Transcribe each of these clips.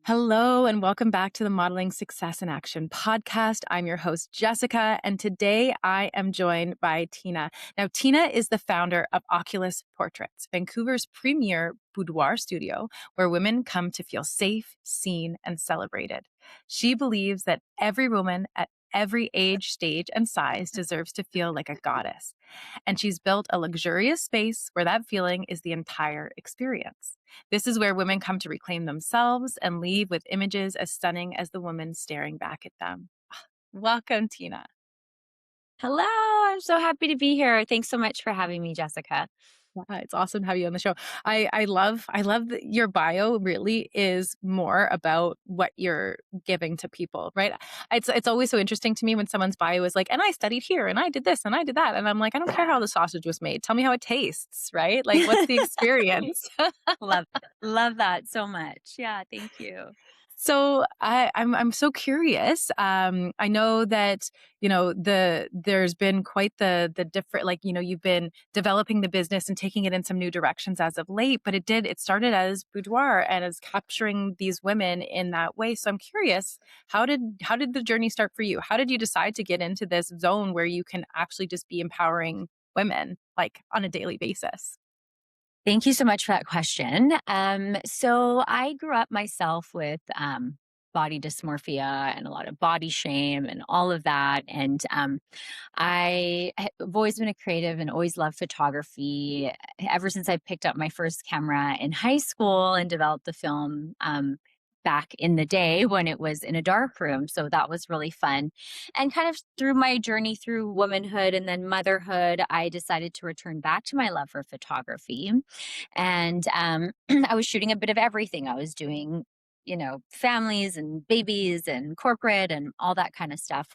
Hello, and welcome back to the Modeling Success in Action podcast. I'm your host, Jessica, and today I am joined by Tina. Now, Tina is the founder of Oculus Portraits, Vancouver's premier boudoir studio, where women come to feel safe, seen, and celebrated. She believes that every woman at every age, stage, and size deserves to feel like a goddess. And she's built a luxurious space where that feeling is the entire experience. This is where women come to reclaim themselves and leave with images as stunning as the woman staring back at them. Welcome, Tina. Hello, I'm so happy to be here. Thanks so much for having me, Jessica. Yeah, it's awesome to have you on the show. I love that your bio really is more about what you're giving to people, right? It's always so interesting to me when someone's bio is like, and I studied here and I did this and I did that. And I'm like, I don't care how the sausage was made. Tell me how it tastes, right? Like what's the experience? Love that so much. Yeah, thank you. So I'm so curious. I know that there's been quite the different, like, you've been developing the business and taking it in some new directions as of late, but it started as boudoir and as capturing these women in that way. So I'm curious, how did the journey start for you? How did you decide to get into this zone where you can actually just be empowering women like on a daily basis? Thank you so much for that question. So I grew up myself with body dysmorphia and a lot of body shame and all of that. And I've always been a creative and always loved photography ever since I picked up my first camera in high school and developed the film. Back in the day when it was in a dark room. So that was really fun. And kind of through my journey through womanhood and then motherhood, I decided to return back to my love for photography. And I was shooting a bit of everything. I was doing, families and babies and corporate and all that kind of stuff.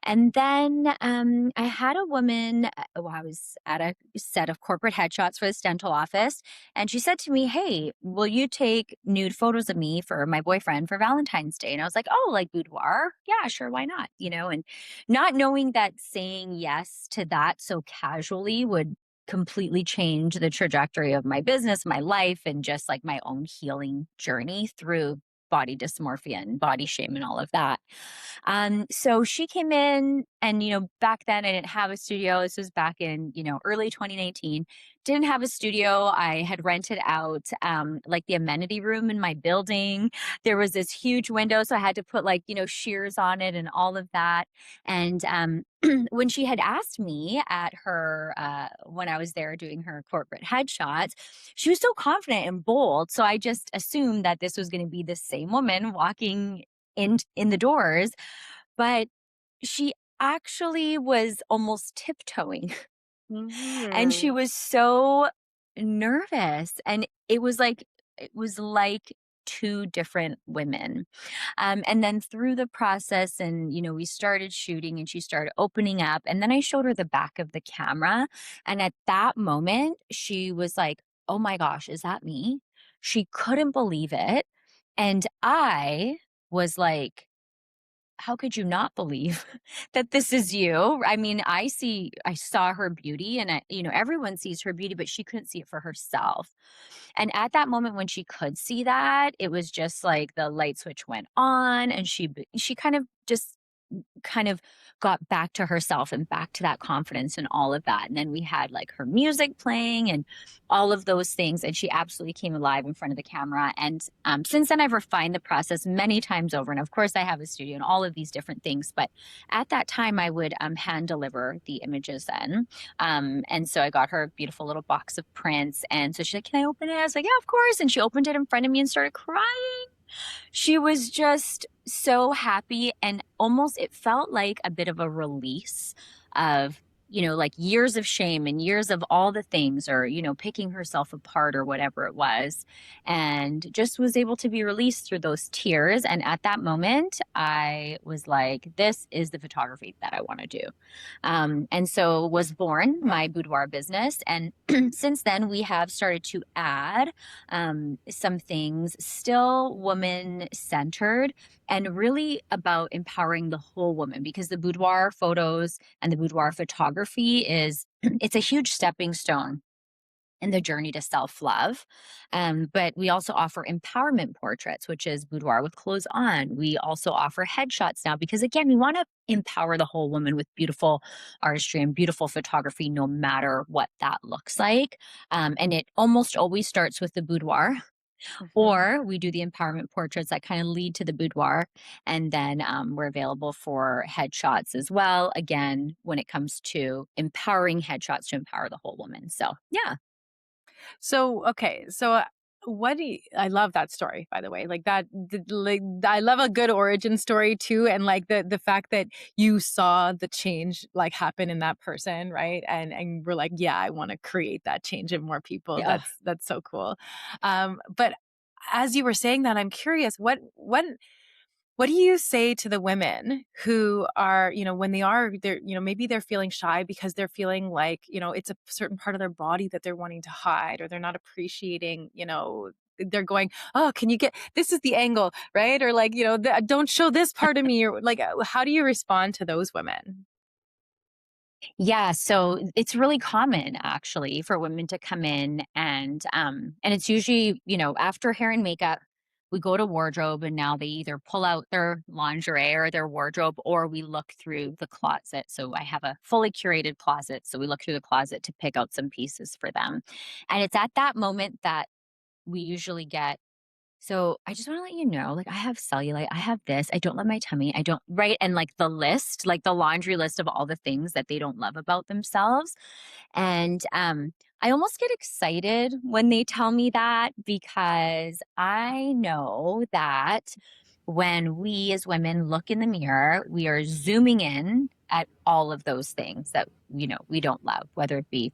And then I had a woman, I was at a set of corporate headshots for this dental office. And she said to me, "Hey, will you take nude photos of me for my boyfriend for Valentine's Day?" And I was like, "Oh, like boudoir? Yeah, sure. Why not?" And not knowing that saying yes to that so casually would completely change the trajectory of my business, my life, and just like my own healing journey through body dysmorphia and body shame and all of that. So she came in and, back then I didn't have a studio. This was back in, early 2019. Didn't have a studio. I had rented out like the amenity room in my building. There was this huge window. So I had to put like, shears on it and all of that. And when she had asked me at her, when I was there doing her corporate headshots, she was so confident and bold. So I just assumed that this was going to be the same woman walking in the doors, but she actually was almost tiptoeing and she Mm. was so nervous, and it was like two different women. And then through the process and we started shooting and she started opening up, and then I showed her the back of the camera, and at that moment she was like, "Oh my gosh, is that me?" She couldn't believe it. And I was like, how could you not believe that this is you? I mean, I saw her beauty, and everyone sees her beauty, but she couldn't see it for herself. And at that moment when she could see that, it was just like the light switch went on, and she kind of got back to herself and back to that confidence and all of that. And then we had like her music playing and all of those things. And she absolutely came alive in front of the camera. And since then, I've refined the process many times over. And of course, I have a studio and all of these different things. But at that time, I would hand deliver the images then. And so I got her a beautiful little box of prints. And so she's like, "Can I open it?" I was like, "Yeah, of course." And she opened it in front of me and started crying. She was just so happy, and almost it felt like a bit of a release of, like years of shame and years of all the things, or, picking herself apart or whatever it was, and just was able to be released through those tears. And at that moment, I was like, this is the photography that I want to do. And so was born my boudoir business. And since then, we have started to add some things, still woman centered and really about empowering the whole woman, because the boudoir photos and the boudoir photography is it's a huge stepping stone in the journey to self love. But we also offer empowerment portraits, which is boudoir with clothes on. We also offer headshots now because, again, we want to empower the whole woman with beautiful artistry and beautiful photography, no matter what that looks like. And it almost always starts with the boudoir. Mhm. Or we do the empowerment portraits that kind of lead to the boudoir. And then we're available for headshots as well. Again, when it comes to empowering headshots to empower the whole woman. So, yeah. So, okay. So, what do you, I love that story, by the way. Like that, like, I love a good origin story too. And like the fact that you saw the change like happen in that person, right? And we're like, yeah, I want to create that change in more people. Yeah. That's so cool. But as you were saying that, I'm curious, what do you say to the women who are, when they are, they're, maybe they're feeling shy because they're feeling like, it's a certain part of their body that they're wanting to hide, or they're not appreciating, they're going, oh, can you get, this is the angle, right? Or like, don't show this part of me, or like, how do you respond to those women? Yeah, so it's really common actually for women to come in and it's usually, after hair and makeup, we go to wardrobe and now they either pull out their lingerie or their wardrobe or we look through the closet. So I have a fully curated closet, so we look through the closet to pick out some pieces for them. And it's at that moment that we usually get, so I just want to let you know, like I have cellulite, I have this, I don't love my tummy, I don't, right? And like the list, like the laundry list of all the things that they don't love about themselves. And I almost get excited when they tell me that because I know that when we as women look in the mirror, we are zooming in at all of those things that, we don't love, whether it be,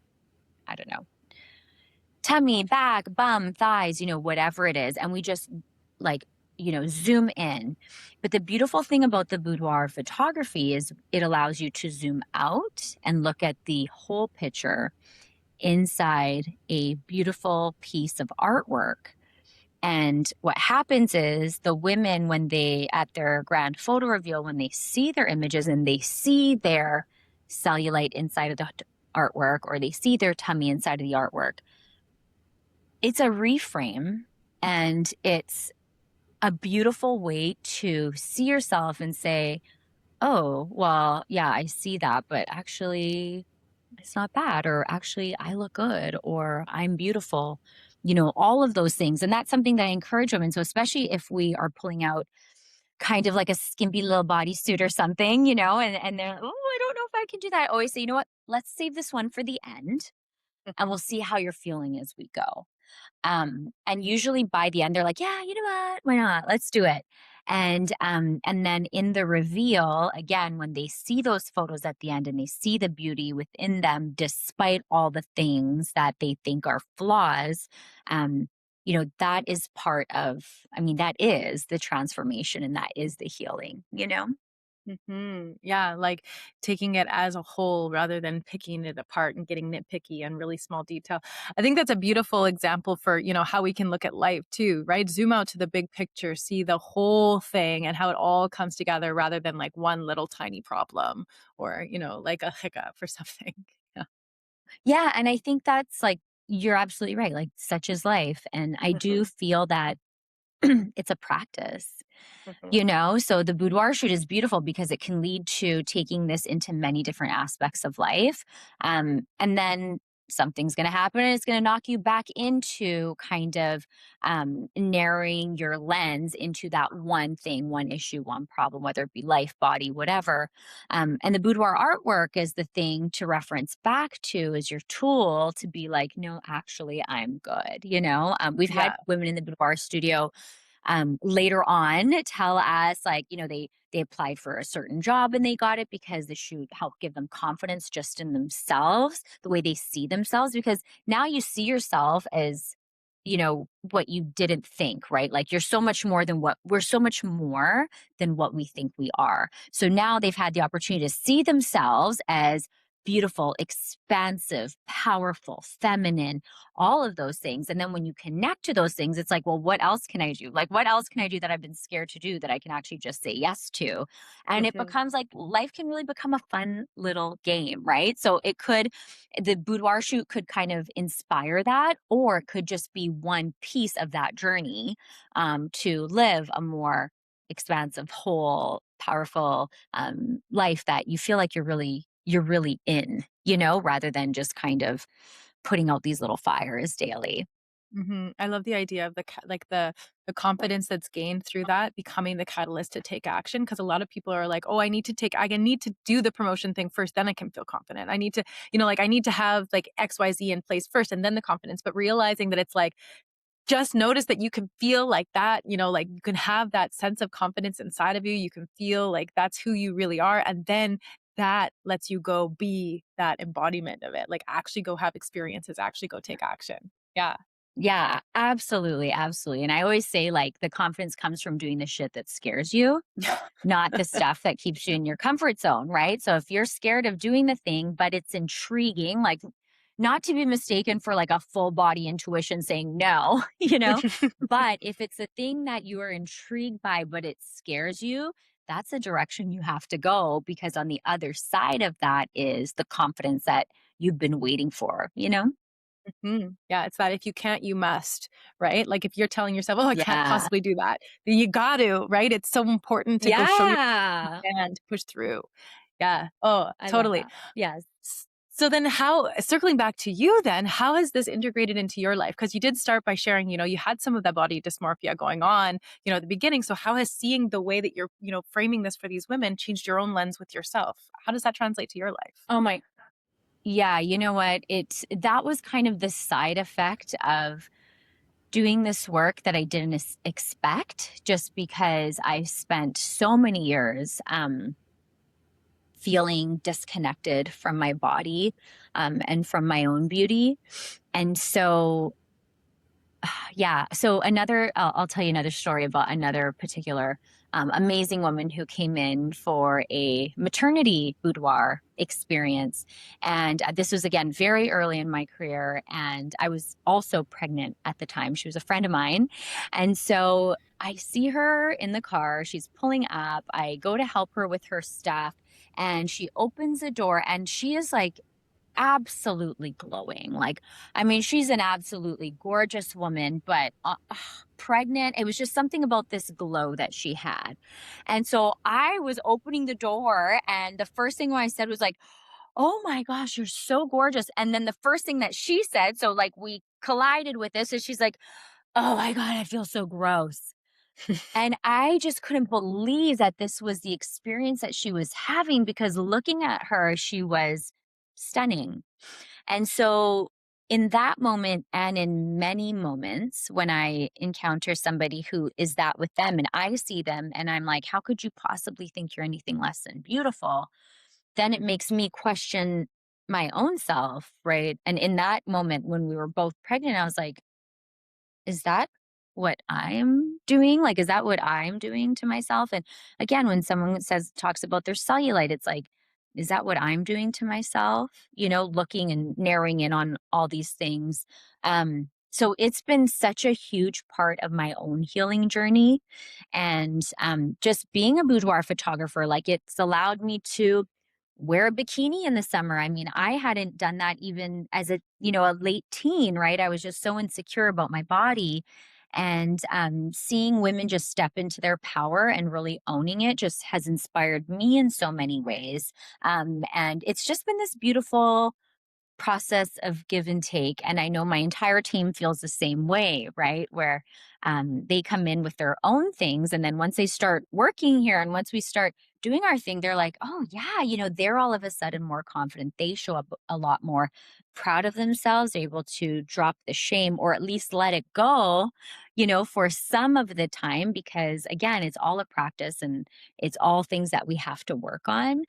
I don't know, tummy, back, bum, thighs, whatever it is. And we just like, zoom in. But the beautiful thing about the boudoir photography is it allows you to zoom out and look at the whole picture inside a beautiful piece of artwork. And what happens is the women, when they, at their grand photo reveal, when they see their images and they see their cellulite inside of the artwork or they see their tummy inside of the artwork, it's a reframe and it's a beautiful way to see yourself and say, oh, well, yeah, I see that, but actually it's not bad, or actually I look good, or I'm beautiful, all of those things. And that's something that I encourage women. So, especially if we are pulling out kind of like a skimpy little bodysuit or something, and they're, oh, I don't know if I can do that. I always say, you know what, let's save this one for the end and we'll see how you're feeling as we go. And usually by the end, they're like, yeah, you know what? Why not? Let's do it. And then in the reveal, again, when they see those photos at the end and they see the beauty within them, despite all the things that they think are flaws, that is part of, I mean, that is the transformation and that is the healing. Yeah, like taking it as a whole rather than picking it apart and getting nitpicky on really small detail. I think that's a beautiful example for, how we can look at life too, right? Zoom out to the big picture, see the whole thing and how it all comes together rather than like one little tiny problem or, like a hiccup or something. Yeah. Yeah. And I think that's like, you're absolutely right. Like, such is life. And I do Mhm. feel that it's a practice. Mhm. So the boudoir shoot is beautiful because it can lead to taking this into many different aspects of life. And then something's going to happen and it's going to knock you back into kind of narrowing your lens into that one thing, one issue, one problem, whether it be life, body, whatever. And the boudoir artwork is the thing to reference back to, as your tool to be like, no, actually, I'm good. We've had Yeah. women in the boudoir studio later on tell us, like, they applied for a certain job and they got it because the shoot helped give them confidence just in themselves, the way they see themselves, because now you see yourself as, what you didn't think, right? Like, you're so much more than what we're so much more than what we think we are. So now they've had the opportunity to see themselves as beautiful, expansive, powerful, feminine, all of those things. And then when you connect to those things, it's like, well, what else can I do? Like, what else can I do that I've been scared to do that I can actually just say yes to? And it Mhm. becomes like life can really become a fun little game, right? So the boudoir shoot could kind of inspire that, or it could just be one piece of that journey to live a more expansive, whole, powerful life that you feel like you're really in, rather than just kind of putting out these little fires daily. Mhm. I love the idea of like the confidence that's gained through that becoming the catalyst to take action. Because a lot of people are like, "Oh, I need to do the promotion thing first, then I can feel confident. I need to, like I need to have like XYZ in place first and then the confidence." But realizing that it's like, just notice that you can feel like that, like you can have that sense of confidence inside of you. You can feel like that's who you really are. And then that lets you go be that embodiment of it. Like actually go have experiences, actually go take action. Yeah. Yeah, absolutely, absolutely. And I always say, like, the confidence comes from doing the shit that scares you, not the stuff that keeps you in your comfort zone, right? So if you're scared of doing the thing, but it's intriguing, like, not to be mistaken for like a full body intuition saying no, but if it's a thing that you are intrigued by, but it scares you, that's a direction you have to go, because on the other side of that is the confidence that you've been waiting for? Mhm. Yeah, it's that if you can't, you must, right? Like if you're telling yourself, "Oh, I can't Yeah. possibly do that," then you got to, right? It's so important to go show you Yeah. can to push through. Yeah. Oh, I love totally. that. Yes. So then how circling back to you then, how has this integrated into your life? Because you did start by sharing, you had some of that body dysmorphia going on, at the beginning. So how has seeing the way that you're, framing this for these women changed your own lens with yourself? How does that translate to your life? Oh my yeah, you know what? That was kind of the side effect of doing this work that I didn't expect, just because I spent so many years feeling disconnected from my body and from my own beauty. And so yeah. So I'll tell you another story about another particular amazing woman who came in for a maternity boudoir experience. And this was again very early in my career. And I was also pregnant at the time. She was a friend of mine. And so I see her in the car. She's pulling up. I go to help her with her stuff. And she opens the door and she is like absolutely glowing. Like, I mean, she's an absolutely gorgeous woman, but pregnant. It was just something about this glow that she had. And so I was opening the door, and the first thing I said was like, "Oh my gosh, you're so gorgeous." And then the first thing that she said, so like we collided with this, is she's like, "Oh my God, I feel so gross." And I just couldn't believe that this was the experience that she was having, because looking at her, she was stunning. And so, in that moment, and in many moments when I encounter somebody who is that with them, and I see them and I'm like, how could you possibly think you're anything less than beautiful? Then it makes me question my own self, right? And in that moment, when we were both pregnant, I was like, is that what I'm doing? Like, is that what I'm doing to myself? And again, when someone talks about their cellulite, it's like, is that what I'm doing to myself? Looking and narrowing in on all these things. So it's been such a huge part of my own healing journey. And just being a boudoir photographer, like, it's allowed me to wear a bikini in the summer. I mean, I hadn't done that even as a late teen, right? I was just so insecure about my body. And seeing women just step into their power and really owning it just has inspired me in so many ways. And it's just been this beautiful process of give and take. And I know my entire team feels the same way, right? Where they come in with their own things. And then once they start working here and once we start doing our thing, they're like, oh, yeah, they're all of a sudden more confident. They show up a lot more proud of themselves, able to drop the shame or at least let it go, for some of the time, because again, it's all a practice and it's all things that we have to work on.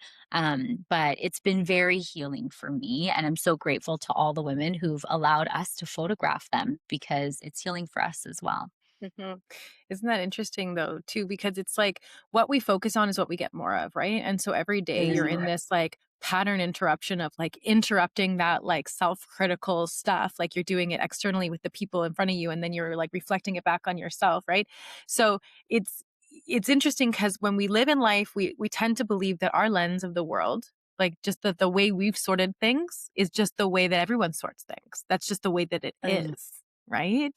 But it's been very healing for me. And I'm so grateful to all the women who've allowed us to photograph them, because it's healing for us as well. Mhm. Isn't that interesting though, too? Because it's like what we focus on is what we get more of, right? And so every day you're in Mm. this like pattern interruption of like interrupting that like self-critical stuff, like you're doing it externally with the people in front of you and then you're like reflecting it back on yourself, right? So it's it's interesting because when we live in life, we tend to believe that our lens of the world, like just the way we've sorted things, is just the way that everyone sorts things. That's just the way that it Ugh. is, right?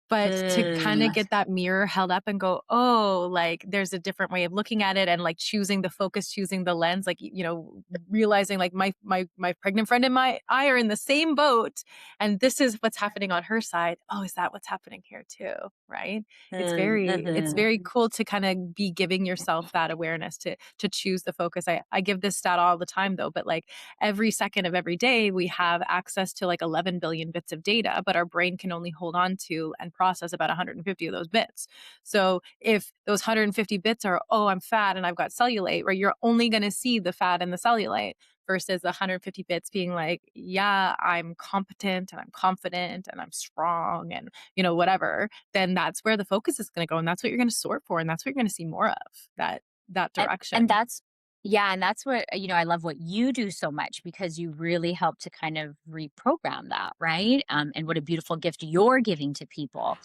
But to kind of Ugh. get that mirror held up and go, oh, like there's a different way of looking at it, and like choosing the focus, choosing the lens, like, you know, realizing like my pregnant friend and I are in the same boat, and this is what's happening on her side. Oh, is that what's happening here too? Right? It's Mhm. very cool to kind of be giving yourself that awareness to choose the focus. I give this stat all the time though, but like every second of every day we have access to like 11 billion bits of data, but our brain can only hold on to and process about 150 of those bits. So if those 150 bits are, oh, I'm fat and I've got cellulite, right, you're only going to see the fat and the cellulite, versus the 150 bits being like, yeah, I'm competent and I'm confident and I'm strong and, you know, whatever. Then that's where the focus is going to go, and that's what you're going to sort for, and that's what you're going to see more of, that And direction. that's yeah, and that's what, I love what you do so much because you really help to kind of reprogram that, right? And what a beautiful gift you're giving to people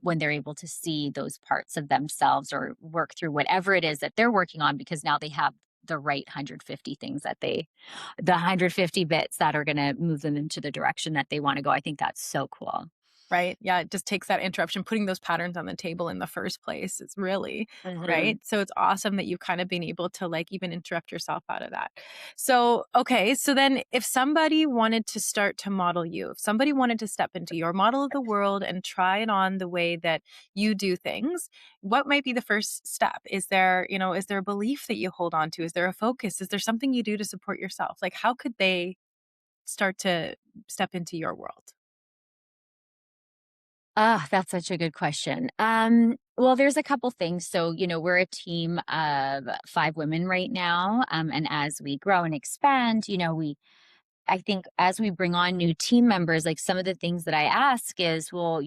when they're able to see those parts of themselves or work through whatever it is that they're working on because now they have the right 150 things the 150 bits that are going to move them into the direction that they want to go. I think that's so cool. Right? Yeah, it just takes that interruption, putting those patterns on the table in the first place. It's really Mhm. right? So it's awesome that you've kind of been able to like even interrupt yourself out of that. So, okay, so then if somebody wanted to start to model you, if somebody wanted to step into your model of the world and try it on the way that you do things, what might be the first step? Is there, you know, is there a belief that you hold on to? Is there a focus? Is there something you do to support yourself? Like how could they start to step into your world? Ah, that's such a good question. Well, there's a couple things. So, we're a team of 5 women right now. And as we grow and expand, I think as we bring on new team members, like some of the things that I ask is, well,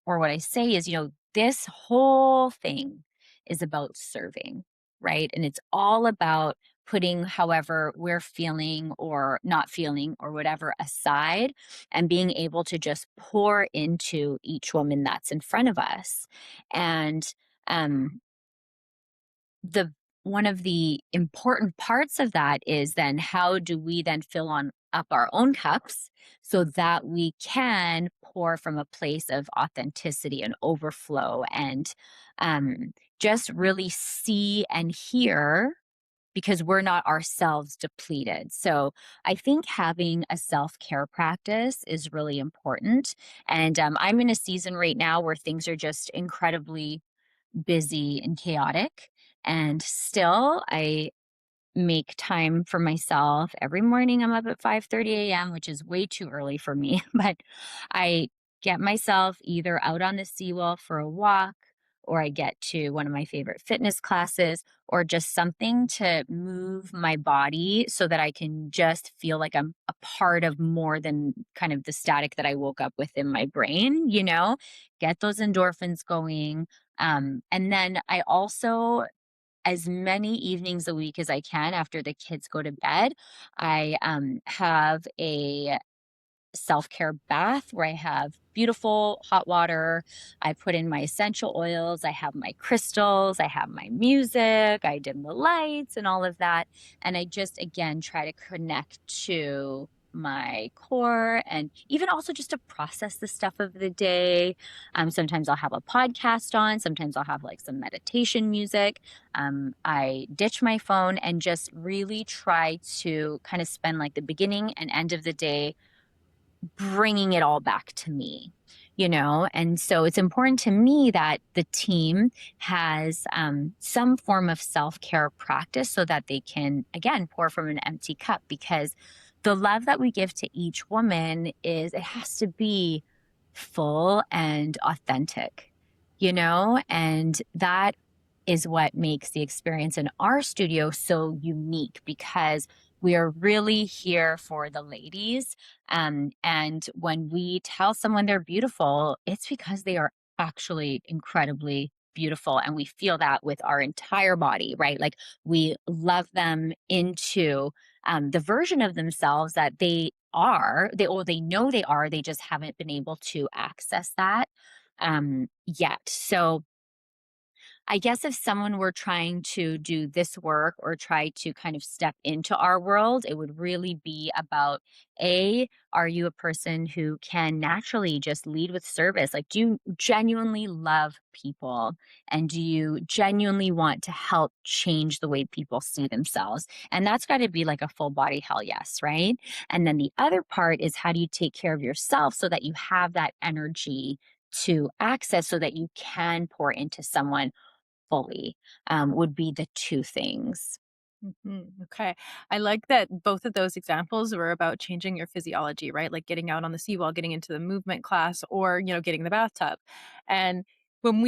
or what I say is, this whole thing is about serving, right? And it's all about putting however we're feeling or not feeling or whatever aside and being able to just pour into each woman that's in front of us. And um the one of the important parts of that is then how do we then fill on up our own cups so that we can pour from a place of authenticity and overflow and just really see and hear because we're not ourselves depleted. So I think having a self care practice is really important. And I'm in a season right now where things are just incredibly busy and chaotic. And still, I make time for myself. Every morning I'm up at 5:30 a.m., which is way too early for me, but I get myself either out on the seawall for a walk or I get to one of my favorite fitness classes or just something to move my body so that I can just feel like I'm a part of more than kind of the static that I woke up with in my brain, get those endorphins going. And then I also as many evenings a week as I can after the kids go to bed. I have a self care bath where I have beautiful hot water. I put in my essential oils. I have my crystals. I have my music. I dim the lights and all of that. And I just, again, try to connect to my core and even also just to process the stuff of the day. Sometimes I'll have a podcast on, sometimes I'll have like some meditation music. I ditch my phone and just really try to kind of spend like the beginning and end of the day bringing it all back to me, And so it's important to me that the team has some form of self care practice so that they can, again, pour from an empty cup because the love that we give to each woman it has to be full and authentic, And that is what makes the experience in our studio so unique because we are really here for the ladies. And when we tell someone they're beautiful, it's because they are actually incredibly beautiful. And we feel that with our entire body, right? Like we love them into the version of themselves that they are, they know they are, they just haven't been able to access that yet. So I guess if someone were trying to do this work or try to kind of step into our world, it would really be about A, are you a person who can naturally just lead with service? Like, do you genuinely love people? And do you genuinely want to help change the way people see themselves? And that's got to be like a full body hell yes, right? And then the other part is how do you take care of yourself so that you have that energy to access so that you can pour into someone fully, would be the 2 things. Okay. I like that both of those examples were about changing your physiology, right? Like getting out on the seawall, getting into the movement class, or, getting in the bathtub. And when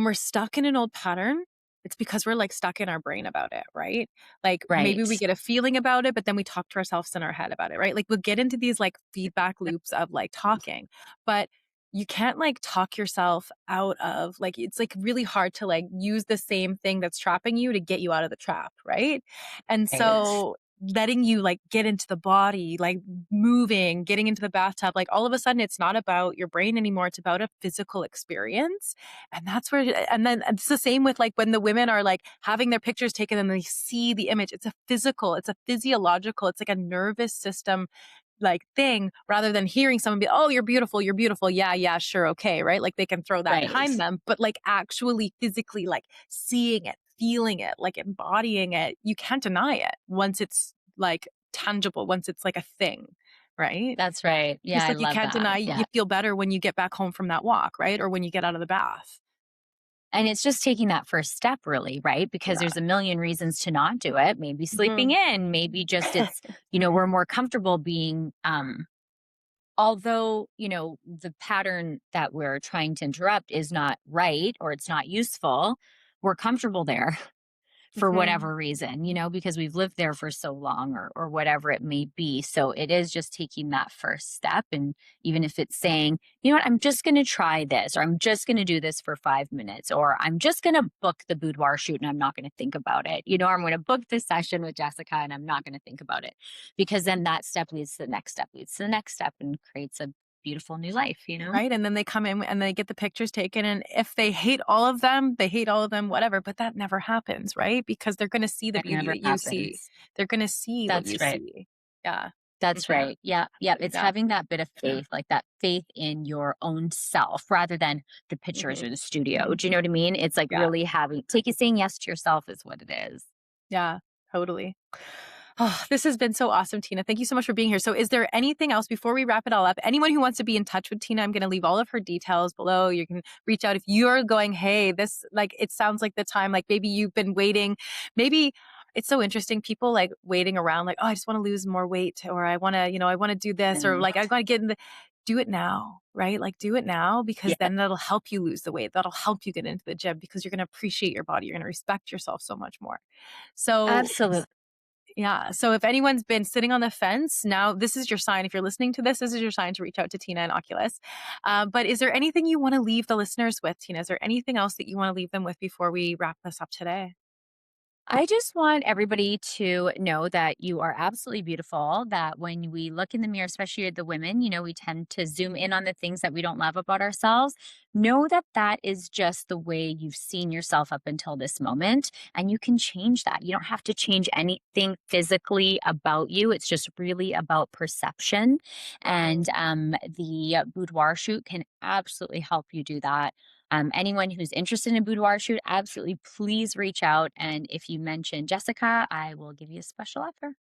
we're stuck in an old pattern, it's because we're like stuck in our brain about it, right? Like maybe we Right, get a feeling about it, but then we talk to ourselves in our head about it, right? Like we'll get into these like feedback loops of like talking, but you can't like talk yourself out of like it's like really hard to like use the same thing that's trapping you to get you out of the trap, right? And right, so letting you like get into the body, like moving, getting into the bathtub, like all of a sudden it's not about your brain anymore, it's about a physical experience. And that's where and then it's the same with, like, when the women are, like, having their pictures taken and they see the image. It's a physical, it's a physiological, it's like a nervous system, like, thing rather than hearing someone be, "Oh, you're beautiful, you're beautiful. Yeah, yeah, sure, okay," right? Like, they can throw that right. behind them, but, like, actually physically, like, seeing it, feeling it, like, embodying it, you can't deny it once it's, like, tangible, once it's, like, a thing, right? That's right. Yeah, Just I like you love can't deny that. you Yeah. feel better when you get back home from that walk, right? Or when you get out of the bath. And it's just taking that first step really, right? Because Yeah. there's a million reasons to not do it. Maybe sleeping Mhm. in, maybe just it's, we're more comfortable being although, the pattern that we're trying to interrupt is not right or it's not useful, we're comfortable there. For Mhm. whatever reason, because we've lived there for so long or whatever it may be. So it is just taking that first step. And even if it's saying, you know what, I'm just going to try this, or I'm just going to do this for 5 minutes, or I'm just going to book the boudoir shoot and I'm not going to think about it. I'm going to book this session with Jessica and I'm not going to think about it because then that step leads to the next step, leads to the next step and creates a beautiful new life. Right, and then they come in and they get the pictures taken, and if they hate all of them, they hate all of them, whatever, but that never happens, right? Because they're gonna see the That beauty never that you see. happens. They're gonna see what you That's right. see. Yeah. That's Mhm. right. Yeah. Yeah. It's Yeah. having that bit of faith, like that faith in your own self rather than the pictures Mhm. or the studio. Mhm. Do you know what I mean? It's like Yeah. really saying yes to yourself is what it is. Yeah, totally. Oh, this has been so awesome, Tina. Thank you so much for being here. So, is there anything else before we wrap it all up? Anyone who wants to be in touch with Tina, I'm going to leave all of her details below. You can reach out if you're going, hey, this, like, it sounds like the time, like maybe you've been waiting. Maybe it's so interesting. People like waiting around, like, oh, I just want to lose more weight, or I want to, I want to do this, or And like, I want to get in the, do it now, right? Like, do it now because yeah, then that'll help you lose the weight. That'll help you get into the gym because you're going to appreciate your body. You're going to respect yourself so much more. So, absolutely. yeah. So if anyone's been sitting on the fence, now this is your sign. If you're listening to this is your sign to reach out to Tina and Oculus. But is there anything you want to leave the listeners with, Tina? Is there anything else that you want to leave them with before we wrap this up today? I just want everybody to know that you are absolutely beautiful. That when we look in the mirror, especially the women, we tend to zoom in on the things that we don't love about ourselves. Know that that is just the way you've seen yourself up until this moment. And you can change that. You don't have to change anything physically about you. It's just really about perception. And Mhm. the boudoir shoot can absolutely help you do that. Anyone who's interested in a boudoir shoot, absolutely please reach out. And if you mention Jessica, I will give you a special offer.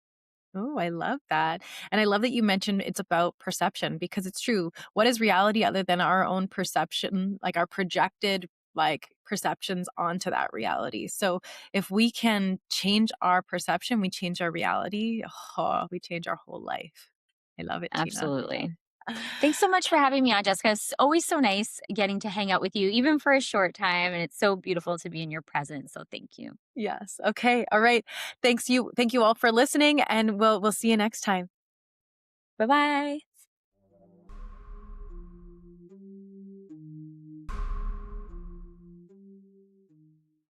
Oh, I love that. And I love that you mentioned it's about perception because it's true. What is reality other than our own perception, like our projected like perceptions onto that reality? So if we can change our perception, we change our reality. Oh, we change our whole life. I love it, Tina. Absolutely. Thanks so much for having me on, Jessica. It's always so nice getting to hang out with you, even for a short time. And it's so beautiful to be in your presence. So thank you. Yes. Okay. All right. Thank you all for listening and we'll see you next time. Bye bye.